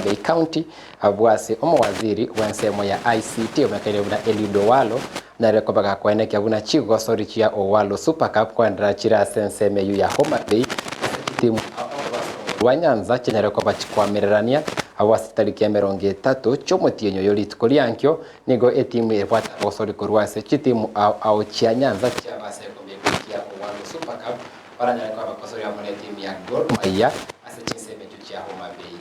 Bay County abwase omwaziri wensemo ya ICT omekere buna Eliud Owalo na rekobaga kweneke buna chigo sori chia Owalo Super Cup kwandra chira senseme yu ya Homa Bay timu Wanyanza chenye rekoba chikwamirerania awasi tariki ya 30 chomotienyo yolit koliankyo nigo etimu ebwata osori korwase chitimu au chia Nyanza chia base kombe ya Owalo Super Cup paranya kwa bakosori ya mone timu ya Gor Mahia ase chinseme chia Homa Bay.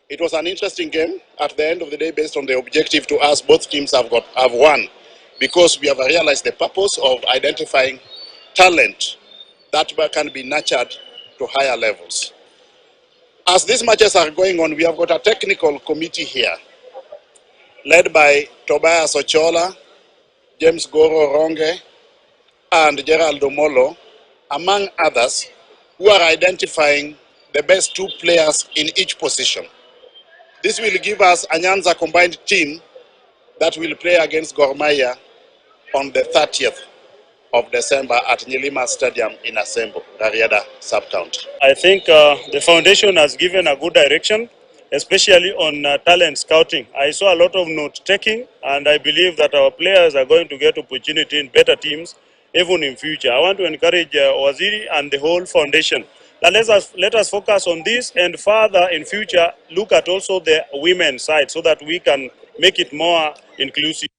It was an interesting game at the end of the day based on the objective to us. Both teams have won because we have realized the purpose of identifying talent that can be nurtured to higher levels. As these matches are going on, we have got a technical committee here led by Tobias Ochola, James Goro Ronge, and Gerald Omolo, among others, who are identifying the best 2 players in each position. This will give us a Nyanza combined team that will play against Gor Mahia on the 30th of December at Nyilima Stadium in Asembo, Rarieda sub-county. I think the foundation has given a good direction, especially on talent scouting. I saw a lot of note-taking, and I believe that our players are going to get opportunity in better teams, even in future. I want to encourage Waziri and the whole foundation. Now let us focus on this and further in future look at also the women's side so that we can make it more inclusive.